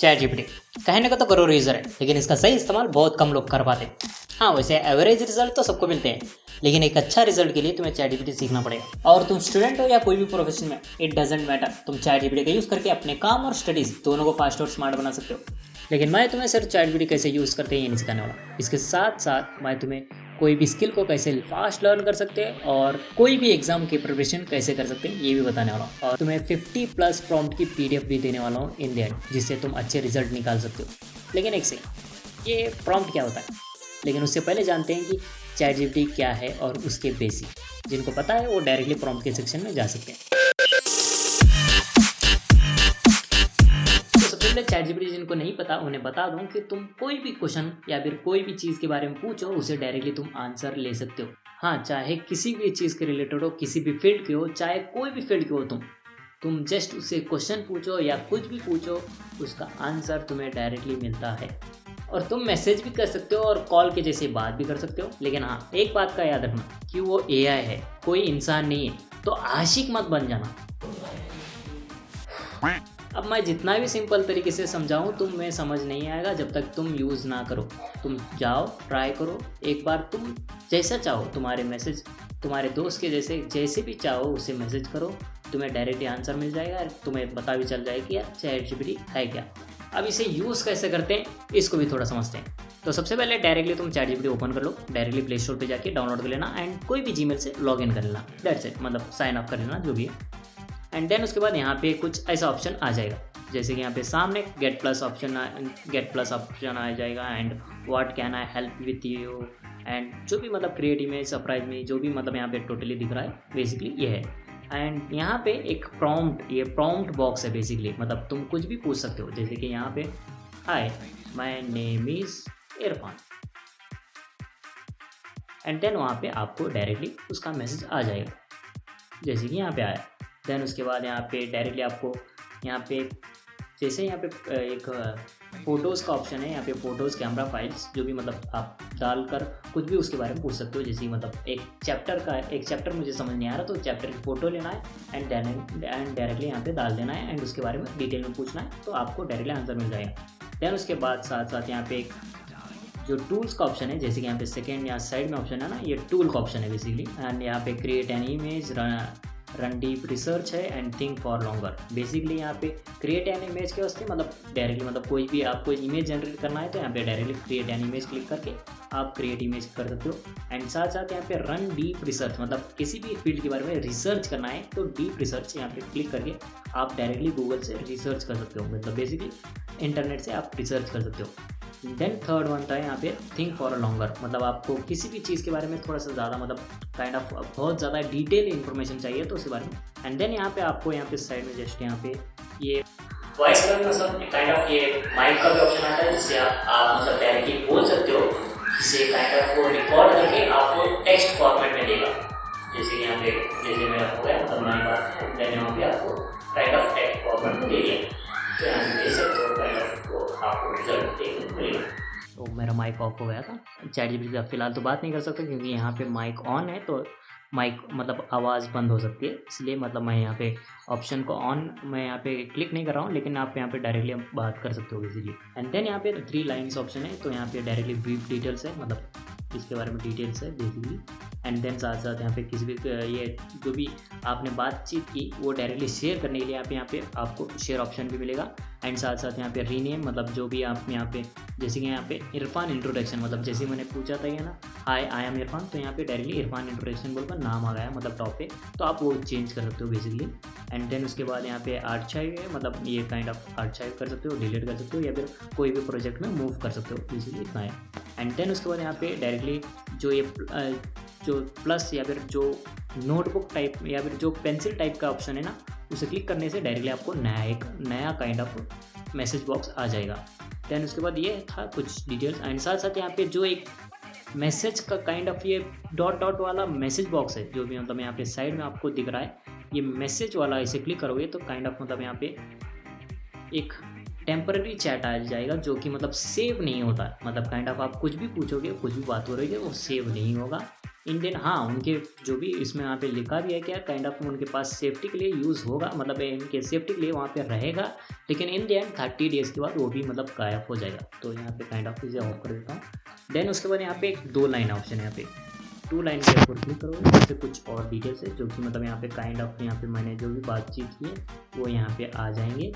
Chat GPT कहने को तो करोड़ यूज़र है, लेकिन इसका सही इस्तेमाल बहुत कम लोग कर पाते हैं। हाँ, वैसे एवरेज रिजल्ट तो सबको मिलते हैं, लेकिन एक अच्छा रिजल्ट के लिए तुम्हें चैट जीपीटी सीखना पड़ेगा। और तुम स्टूडेंट हो या कोई भी प्रोफेशन में, इट डजेंट मैटर, तुम चैट जीपीटी का यूज़ करके अपने काम और स्टडीज़ दोनों को फास्ट और स्मार्ट बना सकते हो। लेकिन मैं तुम्हें सिर्फ चैट जीपीटी कैसे यूज़ करते हैं ये नहीं सिखाने वाला। इसके साथ साथ मैं तुम्हें कोई भी स्किल को कैसे फास्ट लर्न कर सकते हैं और कोई भी एग्जाम की प्रिपरेशन कैसे कर सकते हैं ये भी बताने वाला हूँ। और तुम्हें 50+ प्रॉम्प्ट की पीडीएफ भी देने वाला हूँ इन द एंड, जिससे तुम अच्छे रिजल्ट निकाल सकते हो। लेकिन एक सेकंड, ये प्रॉम्प्ट क्या होता है? लेकिन उससे पहले जानते हैं कि चैट जीपीटी क्या है और उसके बेसिक। जिनको पता है वो डायरेक्टली प्रॉम्प्ट के सेक्शन में जा सकते हैं। चैट जीपीटी जिनको नहीं पता उन्हें बता दूं कि तुम कोई भी क्वेश्चन या फिर कोई भी चीज़ के बारे में पूछो, उसे डायरेक्टली तुम आंसर ले सकते हो। हाँ, चाहे किसी भी चीज़ के रिलेटेड हो, किसी भी फील्ड के हो, चाहे कोई भी फील्ड के हो, तुम जस्ट उससे क्वेश्चन पूछो या कुछ भी पूछो, उसका आंसर तुम्हें डायरेक्टली मिलता है। और तुम मैसेज भी कर सकते हो और कॉल के जैसे बात भी कर सकते हो। लेकिन हाँ, एक बात का याद रखना कि वो एआई है, कोई इंसान नहीं है, तो आशिक मत बन जाना। अब मैं जितना भी सिंपल तरीके से समझाऊं तुम्हें समझ नहीं आएगा जब तक तुम यूज़ ना करो। तुम जाओ, ट्राई करो एक बार, तुम जैसा चाहो तुम्हारे मैसेज, तुम्हारे दोस्त के जैसे भी चाहो उसे मैसेज करो, तुम्हें डायरेक्टली आंसर मिल जाएगा। तुम्हें पता भी चल जाएगा कि यार चैट जीपीटी है क्या। अब इसे यूज़ कैसे करते हैं इसको भी थोड़ा समझते हैं। तो सबसे पहले डायरेक्टली तुम चैट जीपीटी ओपन कर लो, डायरेक्टली प्ले स्टोर पर जाके डाउनलोड कर लेना एंड कोई भी जीमेल से लॉग इन कर लेना। दैट्स इट, मतलब साइन अप कर लेना जो भी है। एंड देन उसके बाद यहाँ पे कुछ ऐसा ऑप्शन आ जाएगा, जैसे कि यहाँ पे सामने गेट प्लस ऑप्शन आ जाएगा and what can I help with you and जो भी मतलब क्रिएट इमेज, सरप्राइज में, जो भी मतलब यहाँ पे टोटली दिख रहा है बेसिकली ये है। एंड यहाँ पे एक प्रॉम्प्ट, ये प्रॉम्प्ट बॉक्स है बेसिकली, मतलब तुम कुछ भी पूछ सकते हो। जैसे कि यहाँ पे hi my name is Irfan and then वहाँ पे आपको डायरेक्टली उसका मैसेज आ जाएगा जैसे कि यहाँ पे आया। देन उसके बाद यहाँ पे डायरेक्टली आपको यहाँ पे जैसे यहाँ पे एक फ़ोटोज़ का ऑप्शन है, यहाँ पे फ़ोटोज़, कैमरा, फाइल्स, जो भी मतलब आप डालकर कुछ भी उसके बारे में पूछ सकते हो। जैसे मतलब एक चैप्टर मुझे समझ नहीं आ रहा तो चैप्टर की फ़ोटो लेना है एंड डायरेक्टली यहाँ पे डाल देना है एंड उसके बारे में डिटेल में पूछना है तो आपको डायरेक्टली आंसर मिल जाएगा। देन उसके बाद साथ साथ यहाँ पे एक जो टूल्स का ऑप्शन है, जैसे कि यहाँ पे सेकेंड या साइड में ऑप्शन है ना, ये टूल का ऑप्शन है बेसिकली। एंड यहाँ पे create an image, run deep research है and think for longer. Basically यहाँ पे क्रिएट एन इमेज के वास्ते मतलब डायरेक्टली मतलब कोई भी आपको इमेज जनरेट करना है तो यहाँ पे directly create an image click करके आप क्रिएट इमेज कर सकते हो। एंड साथ साथ यहाँ पे रन डीप रिसर्च, मतलब किसी भी फील्ड के बारे में रिसर्च करना है तो डीप रिसर्च यहाँ पे क्लिक करके आप डायरेक्टली गूगल से रिसर्च कर सकते हो, मतलब बेसिकली इंटरनेट से आप रिसर्च कर सकते हो। देन थर्ड वन था यहाँ पे थिंक फॉर अ लॉन्गर, मतलब आपको किसी भी चीज़ के बारे में थोड़ा सा ज़्यादा मतलब काइंड ऑफ बहुत ज़्यादा डिटेल इन्फॉर्मेशन चाहिए तो उसके बारे में। एंड देन यहाँ पे आपको यहाँ पे साइड में जस्ट यहाँ पे ये वॉइस का मतलब काइंड ऑफ ये माइक का भी ऑप्शन आता है, जिससे आप मतलब डायरेक्टली बोल सकते हो, जिससे काइंड ऑफ वो रिकॉर्ड करके आपको टेक्स्ट फॉर्मेट में देगा। जैसे यहाँ पे जैसे मेरा हो गया मतलब हमारी बात है, देन यहाँ पे आपको काइंड ऑफ टेक्स्ट फॉर्मेट में दे दिया तो यहाँ पे दे सकते हो, काइंड ऑफ आपको रिजल्ट देखने को मिलेगा। तो मेरा माइक ऑफ हो गया था। चैट जीपीटी से फिलहाल तो बात नहीं कर सकते क्योंकि यहाँ पे माइक ऑन है, तो माइक मतलब आवाज़ बंद हो सकती है, इसलिए मतलब मैं यहाँ पे ऑप्शन को ऑन मैं यहाँ पे क्लिक नहीं कर रहा हूँ, लेकिन आप यहाँ पे डायरेक्टली बात कर सकते हो इजीली। एंड देन यहाँ पे 3 लाइन्स ऑप्शन है, तो यहाँ पे डायरेक्टली ब्रीफ डिटेल्स है, मतलब इसके बारे में डिटेल्स है बेसिकली। एंड देन साथ साथ यहाँ पे किसी भी ये जो भी आपने बातचीत की वो डायरेक्टली शेयर करने के लिए यहाँ पे आपको शेयर ऑप्शन भी मिलेगा। एंड साथ साथ यहाँ पे रीनेम, मतलब जो भी आप यहाँ पे जैसे कि यहाँ पे इरफान इंट्रोडक्शन, मतलब जैसे मैंने पूछा था ये ना हाय आई एम इरफान, तो यहाँ पे डायरेक्टली इरफान इंट्रोडक्शन बोलकर नाम आ गया मतलब टॉप पे, तो आप वो चेंज कर सकते हो बेसिकली। एंड देन उसके बाद यहाँ पे आर्चाइव है, मतलब ये काइंड ऑफ आर्चाइव कर सकते हो, डिलीट कर सकते हो या फिर कोई भी प्रोजेक्ट में मूव कर सकते हो, बेसिकली इतना है। एंड देन उसके बाद यहाँ पे डायरेक्टली जो ये जो प्लस या फिर जो नोटबुक टाइप या फिर जो पेंसिल टाइप का ऑप्शन है ना, उसे क्लिक करने से डायरेक्टली आपको नया काइंड ऑफ मैसेज बॉक्स आ जाएगा। देन उसके बाद ये था कुछ डिटेल्स एंड साथ साथ यहाँ पे जो एक मैसेज का काइंड ऑफ ये डॉट वाला मैसेज बॉक्स है, जो भी मतलब यहाँ पे साइड में आपको दिख रहा है, ये मैसेज वाला इसे क्लिक करोगे तो काइंड ऑफ मतलब यहाँ पे एक टेम्पररी चैट आ जाएगा जो कि मतलब सेव नहीं होता है, मतलब काइंड ऑफ आप कुछ भी पूछोगे, कुछ भी बात हो रही है वो सेव नहीं होगा इंडियन, हाँ उनके जो भी इसमें यहाँ पे लिखा भी है कि काइंड ऑफ उनके पास सेफ्टी के लिए यूज़ होगा, मतलब इनके सेफ्टी के लिए वहाँ पे रहेगा, लेकिन इन द एंड 30 डेज़ के बाद वो भी मतलब गायब हो जाएगा। तो यहाँ पे काइंड ऑफ इसे ऑफ कर देता हूँ। देन उसके बाद यहाँ पे एक 2 लाइन ऑप्शन है, यहाँ पे 2 लाइन के ऊपर क्लिक करोगे, यहाँ पे कुछ और डिटेल्स है जो कि मतलब यहाँ पे काइंड ऑफ यहाँ पे मैंने जो भी बातचीत की है वो यहाँ पे आ जाएंगे।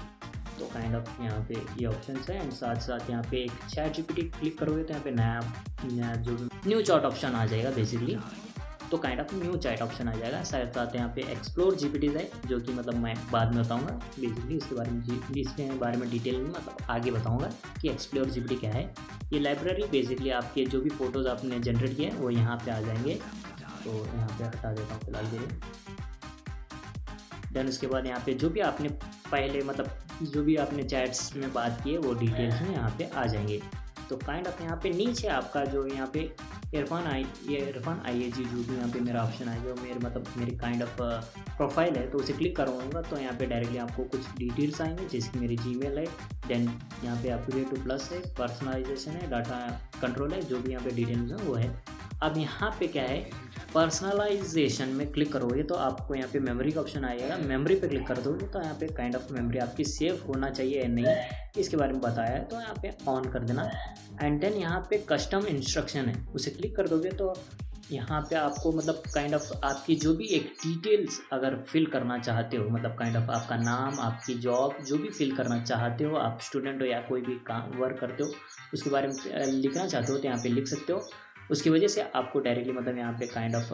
तो काइंड ऑफ यहाँ पे ये ऑप्शंस है, एंड साथ साथ यहाँ पे एक चैट जीपीटी क्लिक करोगे तो यहाँ पे नया जो न्यू चैट ऑप्शन आ जाएगा बेसिकली। तो kind of new chat option आ जाएगा। साथ साथ यहाँ पे एक्सप्लोर जीपीटी है जो कि मतलब मैं बाद में बताऊंगा बेसिकली उसके बारे में डिटेल में मतलब आगे बताऊंगा कि एक्सप्लोर जीपीटी क्या है। ये लाइब्रेरी बेसिकली आपके जो भी फ़ोटोज़ आपने जनरेट किए हैं वो यहाँ पे आ जाएंगे। तो यहाँ पे हटा देता हूँ फिलहाल के लिए। देन उसके बाद यहाँ पे जो भी आपने पहले मतलब जो भी आपने चैट्स में बात की है वो डिटेल्स में यहाँ पे आ जाएंगे। तो काइंड ऑफ यहाँ पे नीचे आपका जो यहाँ पे इरफान IAG जो भी यहाँ पे मेरा ऑप्शन आएगा, मेरे मतलब मेरी काइंड ऑफ प्रोफाइल है, तो उसे क्लिक करूँगा तो यहाँ पे डायरेक्टली आपको कुछ डिटेल्स आएंगे जैसे मेरी जीमेल है। देन यहाँ पे अपग्रेड टू प्लस है, पर्सनलाइजेशन है, डाटा कंट्रोल है, जो भी यहाँ पे डिटेल्स है वो है। अब यहाँ पे क्या है, पर्सनलाइजेशन में क्लिक करोगे तो आपको यहाँ पे मेमोरी का ऑप्शन आएगा। मेमोरी पे क्लिक कर दोगे तो यहाँ पे काइंड ऑफ मेमोरी आपकी सेव होना चाहिए या नहीं इसके बारे में बताया है, तो यहाँ पे ऑन कर देना। एंड देन यहाँ पे कस्टम इंस्ट्रक्शन है, उसे क्लिक कर दोगे तो यहाँ पे आपको मतलब काइंड ऑफ आपकी जो भी एक डिटेल्स अगर फिल करना चाहते हो, मतलब काइंड ऑफ आपका नाम, आपकी जॉब जो भी फिल करना चाहते हो, आप स्टूडेंट हो या कोई भी काम वर्क करते हो उसके बारे में लिखना चाहते हो तो यहाँ पे लिख सकते हो। उसकी वजह से आपको डायरेक्टली मतलब यहाँ पे काइंड ऑफ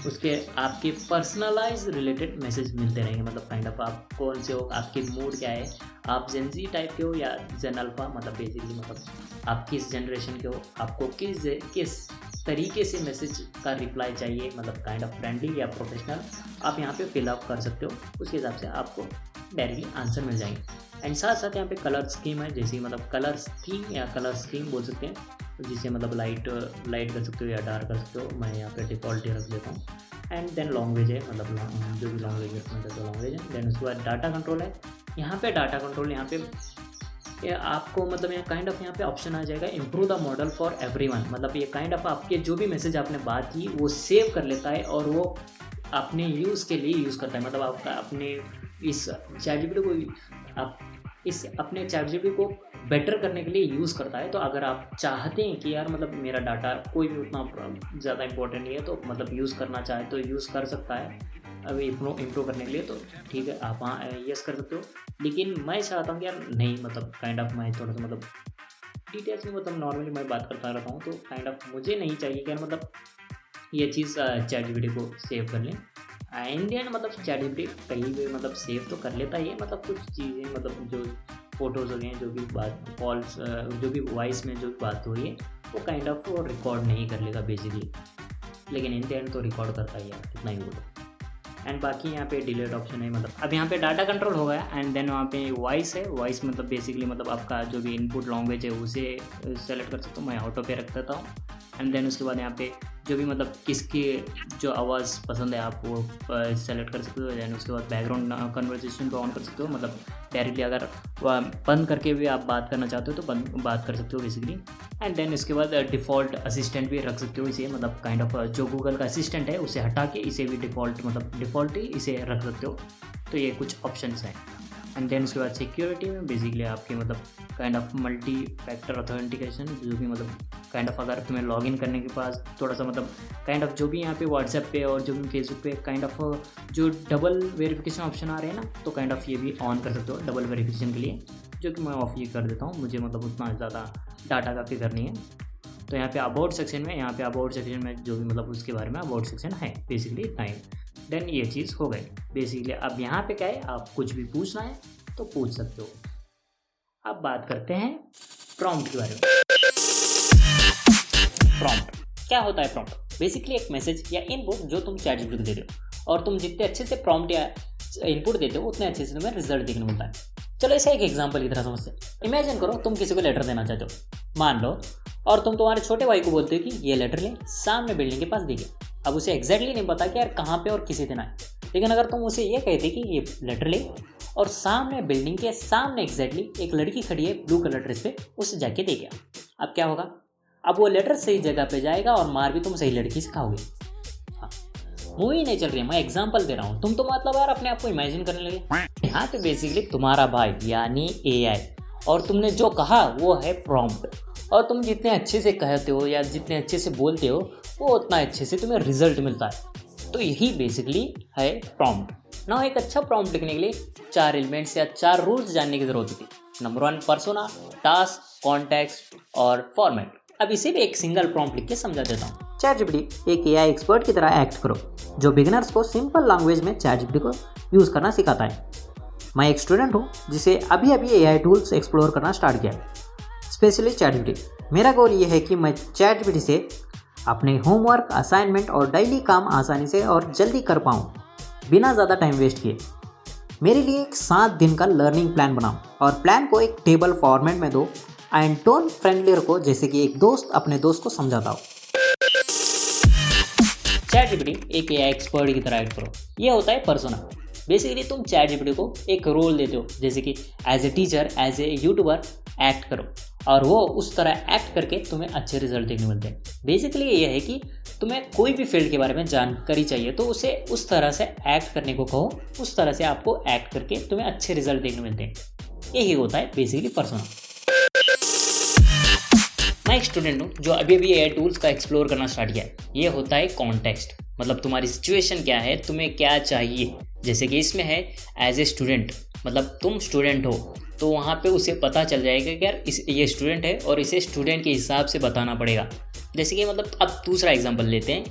उसके आपके पर्सनलाइज रिलेटेड मैसेज मिलते रहेंगे, मतलब काइंड ऑफ आप कौन से हो, आपके मूड क्या है, आप जेन जी टाइप के हो या जेन अल्फा, मतलब बेसिकली मतलब आप किस जनरेशन के हो, आपको किस तरीके से मैसेज का रिप्लाई चाहिए, मतलब काइंड ऑफ फ्रेंडली या प्रोफेशनल, आप यहाँ पे फिल अप कर सकते हो। उसके हिसाब से आपको डायरेक्टली आंसर मिल जाएंगे। एंड साथ साथ यहाँ पे कलर स्कीम है, जैसे मतलब कलर स्कीम या कलर स्कीम बोल सकते हैं, जिसे मतलब लाइट कर सकते हो या डार्क कर सकते हो। मैं यहाँ पे डिफ़ॉल्ट ही रख देता हूँ। एंड देन लैंग्वेज है, मतलब जो भी लैंग्वेज है तो लैंग्वेज है। देन उसके बाद डाटा कंट्रोल है। यहाँ पे डाटा कंट्रोल यहाँ पे आपको मतलब यहाँ काइंड ऑफ यहाँ पे ऑप्शन आ जाएगा improve the model for everyone, मतलब ये काइंड ऑफ आपके जो भी मैसेज आपने बात की वो सेव कर लेता है और वो अपने यूज़ के लिए यूज़ करता है, मतलब आपका अपने इस चैट जीपीटी को आप इस अपने चैट जीपीटी को बेटर करने के लिए यूज़ करता है। तो अगर आप चाहते हैं कि यार मतलब मेरा डाटा कोई भी उतना ज़्यादा इंपॉर्टेंट नहीं है तो मतलब यूज़ करना चाहे तो यूज़ कर सकता है अभी इम्प्रूव करने के लिए, तो ठीक है आप हाँ यस कर सकते हो। लेकिन मैं चाहता हूँ कि यार नहीं, मतलब काइंड ऑफ मैं थोड़ा सा मतलब डिटेल्स में मतलब नॉर्मली मैं बात करता रहता हूँ, तो काइंड ऑफ मुझे नहीं चाहिए कि मतलब ये चीज़ चैट जीपीटी को सेव कर लें। इंडियन मतलब चैट जीपीटी कहीं भी मतलब सेव तो कर लेता ही है, मतलब कुछ चीज़ें मतलब जो फोटोज़ हो गए हैं, जो भी बात कॉल्स जो भी वॉइस में जो भी बात हो रही है वो काइंड ऑफ वो रिकॉर्ड नहीं कर लेगा बेसिकली, लेकिन इन द एंड तो रिकॉर्ड करता ही है, कितना ही बोलो। एंड बाकी यहाँ पे डिलीट ऑप्शन है, मतलब अब यहाँ पे डाटा कंट्रोल हो गया। एंड देन वहाँ पे वॉइस है, वॉइस मतलब बेसिकली मतलब आपका जो भी इनपुट लैंग्वेज है उसे सेलेक्ट कर सकता हूँ, मैं ऑटो पे रख देता हूँ। एंड देन उसके बाद यहाँ पे जो भी मतलब किसकी जो आवाज़ पसंद है आप वो सेलेक्ट कर सकते हो। देन उसके बाद बैकग्राउंड कन्वर्सेशन को ऑन कर सकते हो, मतलब डायरेक्टली अगर बंद करके भी आप बात करना चाहते हो तो बात कर सकते हो बेसिकली। एंड देन इसके बाद डिफ़ॉल्ट असिस्टेंट भी रख सकते हो इसे, मतलब काइंड ऑफ जो गूगल का असिस्टेंट है उसे हटा के इसे भी डिफ़ॉल्ट ही इसे रख सकते हो। तो ये कुछ ऑप्शंस हैं। एंड देन उसके बाद सिक्योरिटी में बेसिकली आपकी मतलब kind of multi factor authentication, जो भी मतलब काइंड ऑफ अगर तुम्हें लॉगिन करने के पास थोड़ा सा मतलब काइंड ऑफ जो भी यहाँ पे व्हाट्सएप पे और जो भी फेसबुक पे काइंड ऑफ जो डबल वेरिफिकेशन ऑप्शन आ रहे हैं ना, तो काइंड ऑफ ये भी ऑन कर सकते हो डबल वेरिफिकेशन के लिए, जो कि मैं ऑफ ये कर देता हूँ, मुझे मतलब उतना ज़्यादा डाटा काफ़ी करनी है। तो यहाँ पे अबाउट सेक्शन में जो भी मतलब उसके बारे में अबाउट सेक्शन है बेसिकली इतना ही। देन ये चीज़ हो गई बेसिकली। अब यहाँ पे क्या है, आप कुछ भी पूछना है तो पूछ सकते हो। अब बात करते हैं प्रॉम्प्ट के बारे में। प्रॉम्प्ट क्या होता है? प्रॉम्प्ट बेसिकली एक मैसेज या इनपुट जो तुम चैट जीपीटी को दे रहे हो, और तुम जितने अच्छे से प्रॉम्प्ट या इनपुट देते हो उतने अच्छे से तुम्हें रिजल्ट देखने मिलता है। चलो इसे एक एग्जांपल की तरह समझते हैं। इमेजिन करो तुम किसी को लेटर देना चाहते हो, मान लो, और तुम तुम्हारे छोटे भाई को बोलते हो कि ये लेटर ले, सामने बिल्डिंग के पास दिखे। अब उसे एग्जैक्टली नहीं पता कि यार कहाँ पे और किसे देना है, लेकिन अगर तुम उसे ये कहते कि ये लेटर ले और सामने बिल्डिंग के सामने एग्जैक्टली एक लड़की खड़ी है ब्लू कलर ड्रेस पे, उसे जाके दे गया। अब क्या होगा? अब वो लेटर सही जगह पे जाएगा और मार भी तुम सही लड़की से खाओगे। मूवी नहीं चल रही है, मैं एग्जांपल दे रहा हूँ। तुम तो मतलब यार अपने आप को इमेजिन करने लगे। यहाँ पे बेसिकली तुम्हारा भाई यानी AI, और तुमने जो कहा वो है प्रॉम्प्ट, और तुम जितने अच्छे से कहते हो या जितने अच्छे से बोलते हो वो उतना अच्छे से तुम्हें रिजल्ट मिलता है। तो यही बेसिकली है प्रॉम्प्ट। ना एक अच्छा प्रॉम्प्ट लिखने के लिए 4 एलिमेंट्स या 4 रूल्स जानने की जरूरत होती है। नंबर 1 पर्सोना, टास्क, कॉन्टेक्स्ट और फॉर्मेट। अब इसे भी एक सिंगल प्रॉम्प्ट लिख के समझा देता हूँ। ChatGPT एक AI एक्सपर्ट की तरह एक्ट करो जो बिगिनर्स को सिंपल लैंग्वेज में ChatGPT को यूज़ करना सिखाता है। मैं एक स्टूडेंट हूँ जिसे अभी अभी AI टूल्स एक्सप्लोर करना स्टार्ट किया है, स्पेशली ChatGPT। मेरा गोल ये है कि मैं ChatGPT से अपने होमवर्क, असाइनमेंट और डेली काम आसानी से और जल्दी कर पाऊँ बिना ज़्यादा टाइम वेस्ट किए। मेरे लिए एक 7 दिन का लर्निंग प्लान बनाओ और प्लान को एक टेबल फॉर्मेट में दो एंड टोन फ्रेंडली रखो, जैसे कि एक दोस्त अपने दोस्त को समझाता हो। ChatGPT एक AI एक्सपर्ट की तरह एक्ट करो, ये होता है पर्सोना। बेसिकली तुम ChatGPT को एक रोल देते हो, जैसे कि as a teacher, as a YouTuber act करो, और वो उस तरह एक्ट करके तुम्हें अच्छे रिजल्ट देखने मिलते हैं। बेसिकली ये है कि तुम्हें कोई भी फील्ड के बारे में जानकारी चाहिए तो उसे उस तरह से एक्ट करने को कहो, उस तरह से आपको एक्ट करके तुम्हें अच्छे रिजल्ट देखने मिलते हैं। यही होता है बेसिकली पर्सोना। मैं एक स्टूडेंट हूँ जो अभी अभी AI टूल्स का एक्सप्लोर करना स्टार्ट किया है। ये होता है कॉन्टेक्स्ट, मतलब तुम्हारी सिचुएशन क्या है, तुम्हें क्या चाहिए। जैसे कि इसमें है एज ए स्टूडेंट, मतलब तुम स्टूडेंट हो तो वहाँ पे उसे पता चल जाएगा कि यार ये स्टूडेंट है और इसे स्टूडेंट के हिसाब से बताना पड़ेगा। जैसे कि मतलब अब दूसरा एग्जांपल लेते हैं,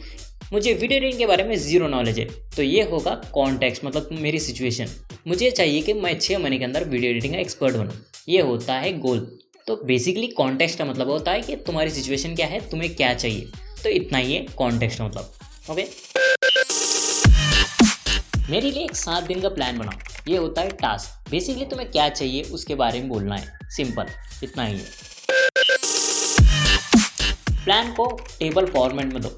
मुझे वीडियो एडिटिंग के बारे में ज़ीरो नॉलेज है, तो ये होगा कॉन्टेक्स्ट, मतलब मेरी सिचुएशन। मुझे चाहिए कि मैं 6 महीने के अंदर वीडियो एडिटिंग का एक्सपर्ट बनूँ, ये होता है गोल। तो बेसिकली कॉन्टेक्स्ट का मतलब होता है कि तुम्हारी सिचुएशन क्या है, तुम्हें क्या चाहिए। तो इतना ही है कॉन्टेक्स्ट का मतलब। ओके, मेरे लिए एक 7 दिन का प्लान बनाओ, ये होता है टास्क। बेसिकली तुम्हें क्या चाहिए उसके बारे में बोलना है, सिंपल, इतना ही है। प्लान को टेबल फॉर्मेट में दो,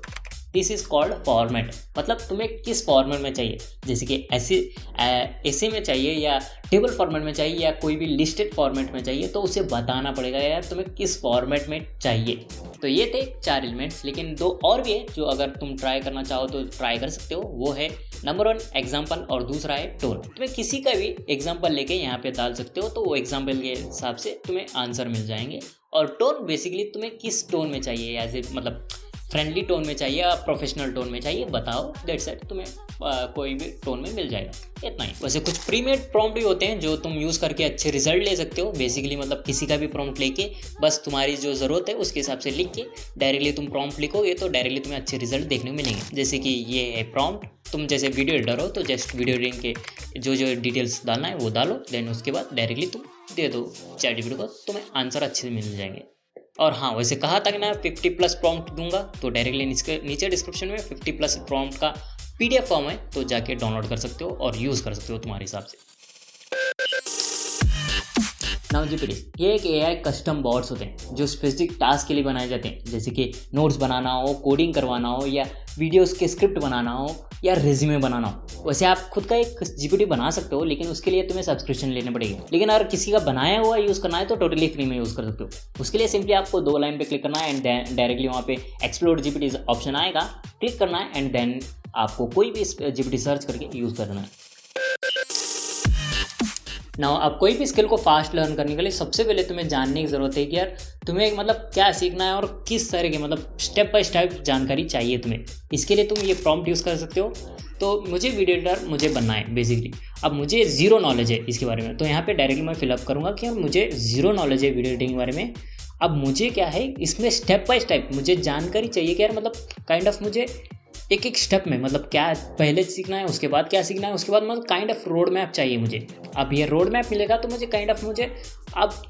दिस इज कॉल्ड फॉर्मेट। मतलब तुम्हें किस फॉर्मेट में चाहिए, जैसे कि ऐसे में चाहिए या टेबल फॉर्मेट में चाहिए या कोई भी लिस्टेड फॉर्मेट में चाहिए, तो उसे बताना पड़ेगा यार तुम्हें किस फॉर्मेट में चाहिए। तो ये थे 4 एलिमेंट्स, लेकिन 2 और भी है जो अगर तुम ट्राई करना चाहो तो ट्राई कर सकते हो। वो है नंबर 1 एग्जाम्पल और दूसरा है टोन। तुम्हें किसी का भी एग्जाम्पल लेके यहाँ पे डाल सकते हो, तो वो एग्जाम्पल के हिसाब से तुम्हें आंसर मिल जाएंगे। और टोन बेसिकली तुम्हें किस टोन में चाहिए, ऐसे मतलब फ्रेंडली टोन में चाहिए या प्रोफेशनल टोन में चाहिए, बताओ, दैट्स इट। तुम्हें कोई भी टोन में मिल जाएगा, इतना ही। वैसे कुछ प्रीमेड प्रॉम्प्ट भी होते हैं जो तुम यूज़ करके अच्छे रिजल्ट ले सकते हो। बेसिकली मतलब किसी का भी प्रॉम्प्ट लेके बस तुम्हारी जो ज़रूरत है उसके हिसाब से लिख के डायरेक्टली तुम प्रॉम्प्ट लिखोगे तो डायरेक्टली तुम्हें अच्छे रिजल्ट देखने को मिलेंगे। जैसे कि ये है प्रॉम्प्ट, तुम जैसे वीडियो एडिटर हो तो जस्ट वीडियो एडिटिंग के जो डिटेल्स डालना है वो डालो, देन उसके बाद डायरेक्टली तुम दे दो ChatGPT को, तुम्हें आंसर अच्छे से मिल जाएंगे। और हाँ, वैसे कहा था कि मैं 50+ प्रॉम्प्ट दूंगा, तो डायरेक्टली नीचे डिस्क्रिप्शन में 50+ प्रॉम्प्ट का PDF फॉर्म है, तो जाके डाउनलोड कर सकते हो और यूज़ कर सकते हो तुम्हारे हिसाब से। नाउ GPT ये एक AI कस्टम बॉट्स होते हैं जो स्पेसिफिक टास्क के लिए बनाए जाते हैं, जैसे कि नोट्स बनाना हो, कोडिंग करवाना हो, या वीडियोस के स्क्रिप्ट बनाना हो, या रिज्यूमे बनाना हो। वैसे आप खुद का एक GPT बना सकते हो, लेकिन उसके लिए तुम्हें सब्सक्रिप्शन लेने पड़ेगी। लेकिन अगर किसी का बनाया हुआ यूज़ करना है तो टोटली फ्री में यूज़ कर सकते हो। उसके लिए सिंपली आपको 2 लाइन पे क्लिक करना है एंड डायरेक्टली वहाँ पे एक्सप्लोर GPT ऑप्शन आएगा, क्लिक करना है एंड देन आपको कोई भी GPT सर्च करके यूज़ करना है। नाउ अब कोई भी स्किल को फास्ट लर्न करने के लिए सबसे पहले तुम्हें जानने की ज़रूरत है कि यार तुम्हें मतलब क्या सीखना है और किस तरह की मतलब स्टेप बाय स्टेप जानकारी चाहिए तुम्हें। इसके लिए तुम ये प्रॉम्प्ट यूज़ कर सकते हो। तो मुझे वीडियो एडिटर मुझे बनना है बेसिकली, अब मुझे ज़ीरो नॉलेज है इसके बारे में, तो यहाँ पे डायरेक्टली मैं फिलअप करूँगा कि यार मुझे ज़ीरो नॉलेज है वीडियो एडिटिंग के बारे में। अब मुझे क्या है इसमें स्टेप बाय स्टेप मुझे जानकारी चाहिए कि यार मतलब काइंड ऑफ मुझे एक एक स्टेप में मतलब क्या पहले सीखना है, उसके बाद क्या सीखना है, उसके बाद मतलब काइंड ऑफ रोड मैप चाहिए मुझे। अब ये रोड मैप मिलेगा तो मुझे काइंड ऑफ मुझे अब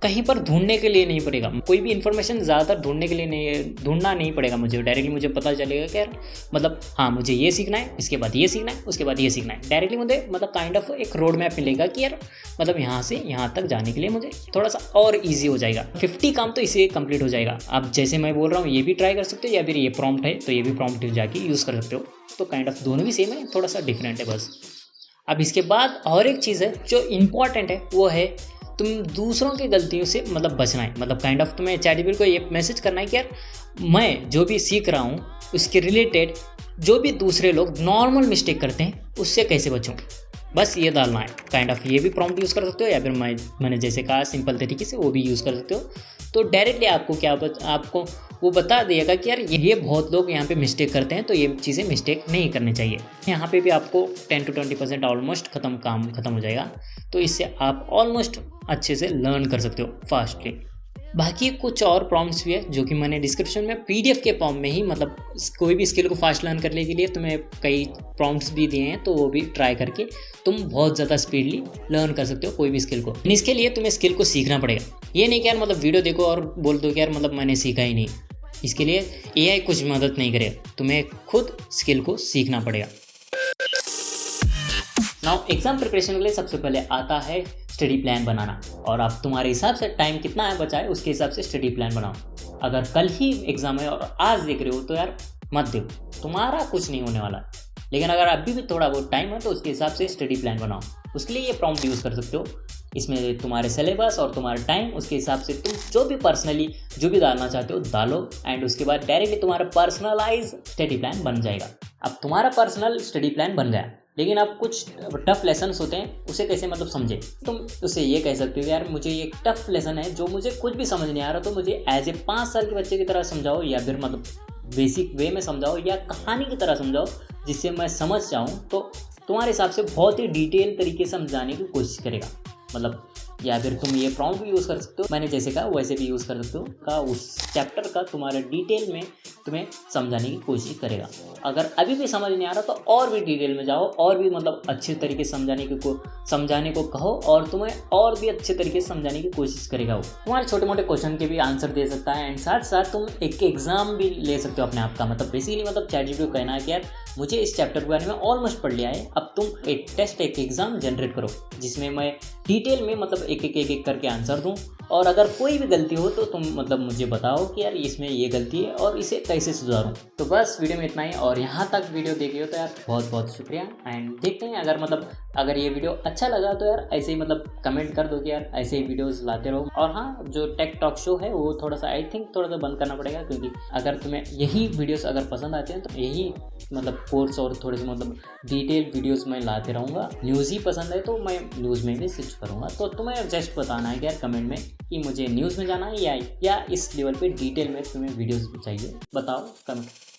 कहीं पर ढूंढने के लिए नहीं पड़ेगा, कोई भी इन्फॉर्मेशन ज़्यादातर ढूंढने के लिए नहीं, ढूंढना नहीं पड़ेगा मुझे। डायरेक्टली मुझे पता चलेगा कि यार मतलब हाँ मुझे ये सीखना है, इसके बाद ये सीखना है, उसके बाद ये सीखना है। डायरेक्टली मुझे मतलब काइंड ऑफ एक रोड मैप मिलेगा कि यार मतलब यहाँ से यहाँ तक जाने के लिए मुझे थोड़ा सा और ईजी हो जाएगा। 50 काम तो इसे कंप्लीट हो जाएगा। अब जैसे मैं बोल रहा हूँ ये भी ट्राई कर सकते हो, या फिर ये प्रॉम्प्ट है तो ये भी प्रॉम्प्ट जाके यूज़ कर सकते हो। तो काइंड ऑफ दोनों भी सेम है, थोड़ा सा डिफरेंट है बस। अब इसके बाद और एक चीज़ है जो इम्पॉर्टेंट है, वो है तुम दूसरों की गलतियों से मतलब बचना है। मतलब काइंड ऑफ तुम्हें ChatGPT को ये मैसेज करना है कि यार मैं जो भी सीख रहा हूँ उसके रिलेटेड जो भी दूसरे लोग नॉर्मल मिस्टेक करते हैं उससे कैसे बचूं, बस ये डालना है। काइंड ऑफ ये भी प्रॉम्प्ट यूज़ कर सकते हो, या फिर मैंने जैसे कहा सिंपल तरीके से वो भी यूज़ कर सकते हो। तो डायरेक्टली आपको वो बता देगा कि यार ये बहुत लोग यहाँ पे मिस्टेक करते हैं, तो ये चीज़ें मिस्टेक नहीं करनी चाहिए। यहाँ पे भी आपको 10 to 20% ऑलमोस्ट काम खत्म हो जाएगा। तो इससे आप ऑलमोस्ट अच्छे से लर्न कर सकते हो फास्टली। बाकी कुछ और प्रॉम्प्ट्स भी है जो कि मैंने डिस्क्रिप्शन में पीडीएफ के फॉर्म में ही, मतलब कोई भी स्किल को फास्ट लर्न करने के लिए तुम्हें कई प्रॉम्प्ट्स भी दिए हैं, तो वो भी ट्राई करके तुम बहुत ज़्यादा स्पीडली लर्न कर सकते हो कोई भी स्किल को। इसके लिए तुम्हें स्किल को सीखना पड़ेगा। ये नहीं कि यार मतलब वीडियो देखो और बोल दो कि यार मतलब मैंने सीखा ही नहीं। इसके लिए एआई कुछ मदद नहीं करेगा, तुम्हें खुद स्किल को सीखना पड़ेगा। नाउ एग्जाम प्रिपरेशन के लिए सबसे पहले आता है स्टडी प्लान बनाना, और आप तुम्हारे हिसाब से टाइम कितना है बचा है उसके हिसाब से स्टडी प्लान बनाओ। अगर कल ही एग्जाम है और आज देख रहे हो तो यार मत दो, तुम्हारा कुछ नहीं होने वाला। लेकिन अगर अभी भी थोड़ा बहुत टाइम है तो उसके हिसाब से स्टडी प्लान बनाओ। उसके लिए ये प्रॉम्प्ट यूज़ कर सकते हो। इसमें तुम्हारे सिलेबस और तुम्हारा टाइम, उसके हिसाब से तुम जो भी पर्सनली जो भी डालना चाहते हो डालो, एंड उसके बाद डायरेक्टली तुम्हारा पर्सनलाइज स्टडी प्लान बन जाएगा। अब तुम्हारा पर्सनल स्टडी प्लान बन गया, लेकिन अब कुछ टफ लेसन्स होते हैं, उसे कैसे मतलब समझे। तुम उसे ये कह सकते हो यार मुझे ये टफ लेसन है जो मुझे कुछ भी समझ नहीं आ रहा, तो मुझे एज ए 5 साल के बच्चे की तरह समझाओ, या फिर मतलब बेसिक वे में समझाओ, या कहानी की तरह समझाओ जिससे मैं समझ जाऊँ। तो तुम्हारे हिसाब से बहुत ही डिटेल तरीके से समझाने की कोशिश करेगा मतलब। या फिर तुम ये प्रॉम्प्ट भी यूज़ कर सकते हो, मैंने जैसे कहा वैसे भी यूज़ कर सकते हो, का उस चैप्टर का तुम्हारे डिटेल में तुम्हें समझाने की कोशिश करेगा। अगर अभी भी समझ नहीं आ रहा तो और भी डिटेल में जाओ, और भी मतलब अच्छे तरीके से समझाने को कहो, और तुम्हें और भी अच्छे तरीके से समझाने की कोशिश करेगा। वो तुम्हारे छोटे मोटे क्वेश्चन के भी आंसर दे सकता है, एंड साथ साथ तुम एक एग्जाम भी ले सकते हो अपने आप का। मतलब बेसिकली मतलब चैटजीपीटी को कहना है कि यार मुझे इस चैप्टर के बारे में ऑलमोस्ट पढ़ लिया है, अब तुम एक एग्जाम जनरेट करो जिसमें मैं डिटेल में मतलब एक करके आंसर दूं, और अगर कोई भी गलती हो तो तुम मतलब मुझे बताओ कि यार इसमें ये गलती है और इसे कैसे सुधारूं। तो बस वीडियो में इतना ही, और यहाँ तक वीडियो देखी हो तो यार बहुत बहुत शुक्रिया। एंड देखते हैं अगर ये वीडियो अच्छा लगा तो यार ऐसे ही मतलब कमेंट कर दो कि यार ऐसे ही वीडियोस लाते रहो। और हाँ, जो टेक टॉक शो है वो थोड़ा सा आई थिंक थोड़ा सा बंद करना पड़ेगा, क्योंकि अगर तुम्हें यही वीडियोस अगर पसंद आते हैं तो यही मतलब कोर्स और थोड़े से मतलब डिटेल वीडियोस मैं लाते रहूँगा। न्यूज़ ही पसंद है तो मैं न्यूज़ में भी स्विच करूँगा। तो तुम्हें जस्ट बताना है कि यार कमेंट में कि मुझे न्यूज़ में जाना है या इस लेवल पे डिटेल में तुम्हें वीडियोस चाहिए, बताओ कमेंट।